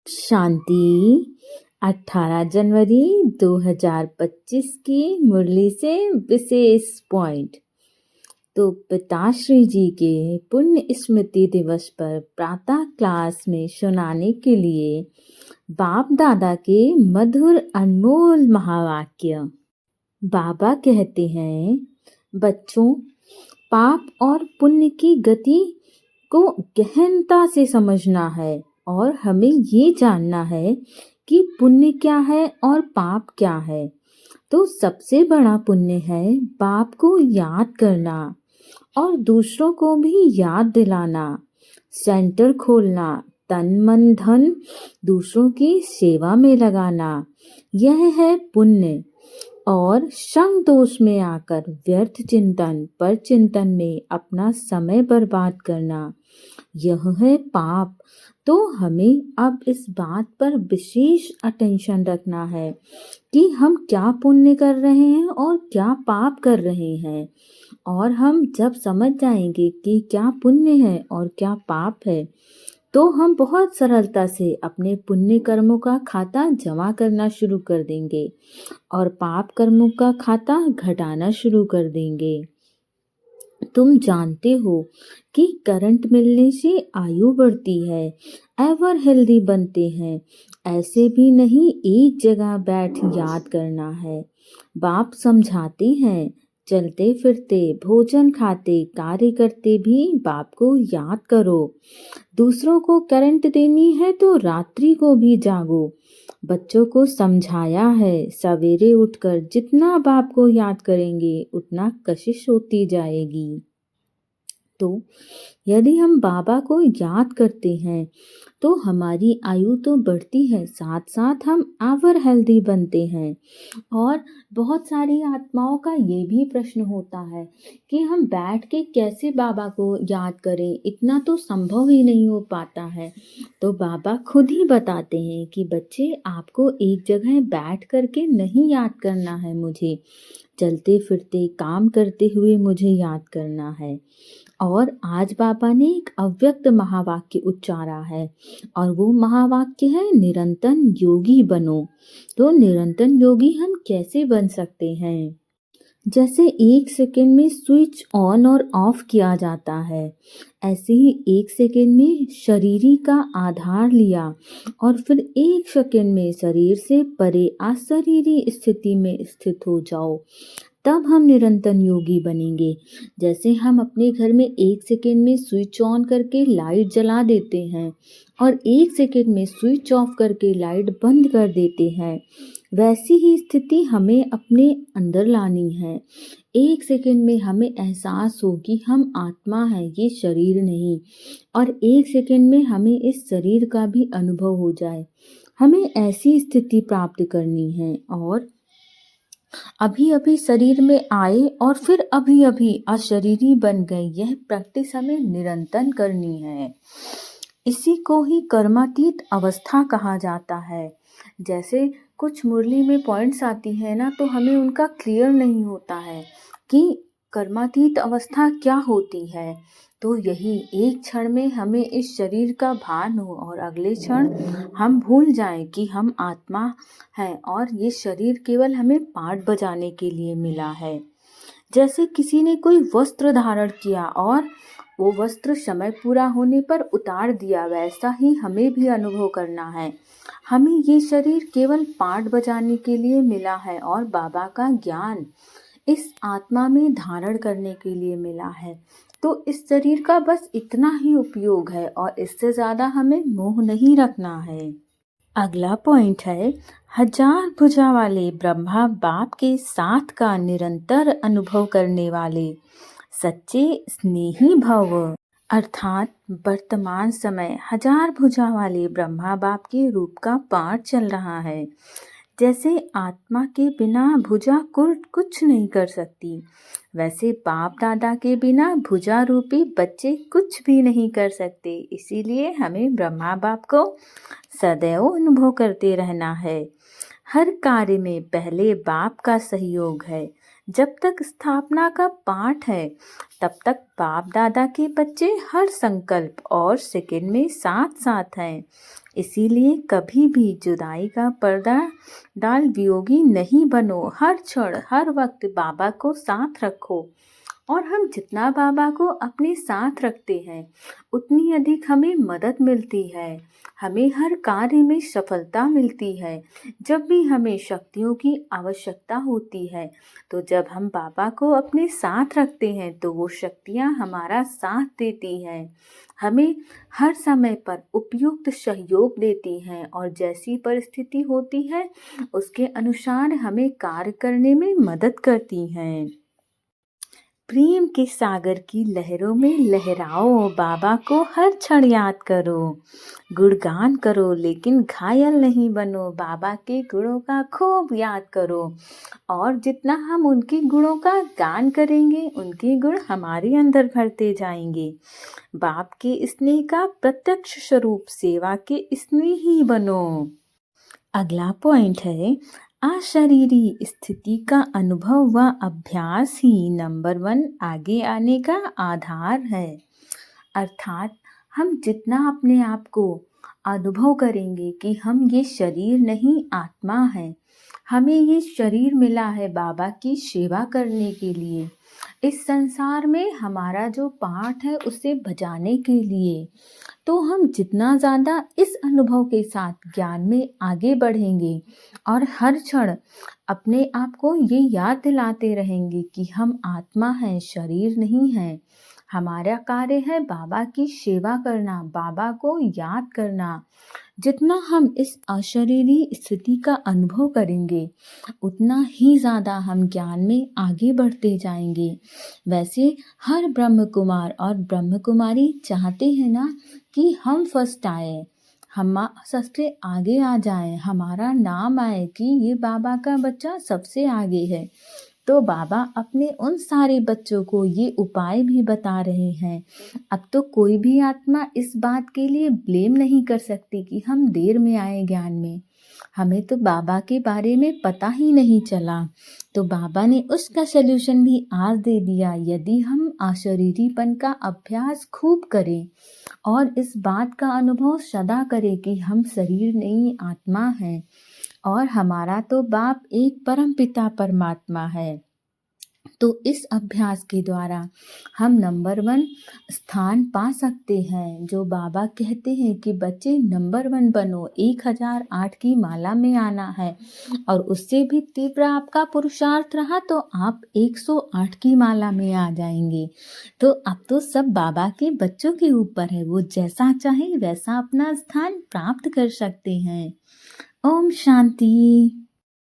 शांति 18 जनवरी 2025 की मुरली से विशेष पॉइंट। तो पिताश्री जी के पुण्य स्मृति दिवस पर प्रातः क्लास में सुनाने के लिए बाप दादा के मधुर अनमोल महावाक्य। बाबा कहते हैं, बच्चों, पाप और पुण्य की गति को गहनता से समझना है और हमें ये जानना है कि पुण्य क्या है और पाप क्या है। तो सबसे बड़ा पुण्य है बाप को याद करना और दूसरों को भी याद दिलाना, सेंटर खोलना, तन मन धन दूसरों की सेवा में लगाना, यह है पुण्य। और संग दोष में आकर व्यर्थ चिंतन पर चिंतन में अपना समय बर्बाद करना, यह है पाप। तो हमें अब इस बात पर विशेष अटेंशन रखना है कि हम क्या पुण्य कर रहे हैं और क्या पाप कर रहे हैं। और हम जब समझ जाएंगे कि क्या पुण्य है और क्या पाप है, तो हम बहुत सरलता से अपने पुण्य कर्मों का खाता जमा करना शुरू कर देंगे और पाप कर्मों का खाता घटाना शुरू कर देंगे। तुम जानते हो कि करंट मिलने से आयु बढ़ती है, एवर हेल्दी बनते हैं। ऐसे भी नहीं एक जगह बैठ याद करना है। बाप समझाते हैं, चलते फिरते, भोजन खाते, कार्य करते भी बाप को याद करो। दूसरों को करंट देनी है तो रात्रि को भी जागो। बच्चों को समझाया है, सवेरे उठकर जितना बाप को याद करेंगे उतना कशिश होती जाएगी। तो यदि हम बाबा को याद करते हैं तो हमारी आयु तो बढ़ती है, साथ साथ हम एवर हेल्दी बनते हैं। और बहुत सारी आत्माओं का ये भी प्रश्न होता है कि हम बैठ के कैसे बाबा को याद करें, इतना तो संभव ही नहीं हो पाता है। तो बाबा खुद ही बताते हैं कि बच्चे, आपको एक जगह बैठ करके नहीं याद करना है मुझे, चलते फिरते काम करते हुए मुझे याद करना है। और आज बाबा ने एक अव्यक्त महावाक्य उच्चारा है और वो महावाक्य है, निरंतर योगी बनो। तो निरंतर योगी हम कैसे बन सकते हैं? जैसे एक सेकंड में स्विच ऑन और ऑफ किया जाता है, ऐसे ही एक सेकंड में शरीरी का आधार लिया और फिर एक सेकंड में शरीर से परे अशरीरी स्थिति में स्थित हो जाओ, तब हम निरंतर योगी बनेंगे। जैसे हम अपने घर में एक सेकंड में स्विच ऑन करके लाइट जला देते हैं और एक सेकंड में स्विच ऑफ करके लाइट बंद कर देते हैं, वैसी ही स्थिति हमें अपने अंदर लानी है। एक सेकंड में हमें एहसास हो कि हम आत्मा हैं, ये शरीर नहीं, और एक सेकंड में हमें इस शरीर का भी अनुभव हो जाए। हमें ऐसी स्थिति प्राप्त करनी है और अभी अभी शरीर में आए और फिर अभी अभी अशरीरी बन गए, यह प्रैक्टिस हमें निरंतर करनी है। इसी को ही कर्मातीत अवस्था कहा जाता है। जैसे कुछ मुरली में पॉइंट्स आती है ना, तो हमें उनका क्लियर नहीं होता है कि कर्मातीत अवस्था क्या होती है। तो यही एक क्षण में हमें इस शरीर का भान हो और अगले क्षण हम भूल जाएं कि हम आत्मा हैं और ये शरीर केवल हमें पाठ बजाने के लिए मिला है। जैसे किसी ने कोई वस्त्र धारण किया और वो वस्त्र समय पूरा होने पर उतार दिया, वैसा ही हमें भी अनुभव करना है। हमें ये शरीर केवल पाठ बजाने के लिए मिला है और बाबा का ज्ञान इस आत्मा में धारण करने के लिए मिला है। तो इस शरीर का बस इतना ही उपयोग है और इससे ज़्यादा हमें मोह नहीं रखना है। अगला पॉइंट है, हजार भुजा वाले ब्रह्मा बाप के साथ का निरंतर अनुभव करने वाले सच्चे स्नेही भव। अर्थात वर्तमान समय हजार भुजा वाले ब्रह्मा बाप के रूप का पाठ चल रहा है। जैसे आत्मा के बिना भुजा कुछ नहीं कर सकती, वैसे बाप दादा के बिना भुजा रूपी बच्चे कुछ भी नहीं कर सकते। इसीलिए हमें ब्रह्मा बाप को सदैव अनुभव करते रहना है। हर कार्य में पहले बाप का सहयोग है। जब तक स्थापना का पाठ है, तब तक बाप दादा के बच्चे हर संकल्प और सेकंड में साथ साथ हैं। इसीलिए कभी भी जुदाई का पर्दा डाल वियोगी नहीं बनो। हर क्षण हर वक्त बाबा को साथ रखो। और हम जितना बाबा को अपने साथ रखते हैं उतनी अधिक हमें मदद मिलती है। हमें हर कार्य में सफलता मिलती है। जब भी हमें शक्तियों की आवश्यकता होती है तो जब हम बाबा को अपने साथ रखते हैं तो वो शक्तियाँ हमारा साथ देती हैं। हमें हर समय पर उपयुक्त सहयोग देती हैं और जैसी परिस्थिति होती है उसके अनुसार हमें कार्य करने में मदद करती हैं। प्रेम के सागर की लहरों में लहराओ। बाबा को हर क्षण याद करो। गुणगान करो लेकिन घायल नहीं बनो। बाबा के गुणों का खूब याद करो और जितना हम उनके गुणों का गान करेंगे उनके गुण हमारे अंदर भरते जाएंगे। बाप के स्नेह का प्रत्यक्ष स्वरूप सेवा के स्नेही बनो। अगला पॉइंट है अशरीरी स्थिति का अनुभव व अभ्यास ही नंबर 1 आगे आने का आधार है। अर्थात हम जितना अपने आप को अनुभव करेंगे कि हम ये शरीर नहीं आत्मा है, हमें ये शरीर मिला है बाबा की सेवा करने के लिए, इस संसार में हमारा जो पाठ है उसे बजाने के लिए। तो हम जितना ज़्यादा इस अनुभव के साथ ज्ञान में आगे बढ़ेंगे और हर क्षण अपने आप को ये याद दिलाते रहेंगे कि हम आत्मा हैं, शरीर नहीं हैं। हमारा कार्य है बाबा की सेवा करना, बाबा को याद करना। जितना हम इस अशरीरी स्थिति का अनुभव करेंगे उतना ही ज़्यादा हम ज्ञान में आगे बढ़ते जाएंगे। वैसे हर ब्रह्म कुमार और ब्रह्म कुमारी चाहते हैं ना कि हम फर्स्ट आए, हम सबसे आगे आ जाएं, हमारा नाम आए कि ये बाबा का बच्चा सबसे आगे है। तो बाबा अपने उन सारे बच्चों को ये उपाय भी बता रहे हैं। अब तो कोई भी आत्मा इस बात के लिए ब्लेम नहीं कर सकती कि हम देर में आए ज्ञान में। हमें तो बाबा के बारे में पता ही नहीं चला, तो बाबा ने उसका सल्यूशन भी आज दे दिया। यदि हम अशरीरीपन का अभ्यास खूब करें और इस बात का अनुभव सदा करें कि हम शरीर नहीं आत्मा हैं और हमारा तो बाप एक परम पिता परमात्मा है, तो इस अभ्यास के द्वारा हम नंबर 1 स्थान पा सकते हैं। जो बाबा कहते हैं कि बच्चे नंबर 1 बनो, 1008 की माला में आना है और उससे भी तीव्र आपका पुरुषार्थ रहा तो आप 108 की माला में आ जाएंगे। तो अब तो सब बाबा के बच्चों के ऊपर है, वो जैसा चाहे वैसा अपना स्थान प्राप्त कर सकते हैं। ओम शांति।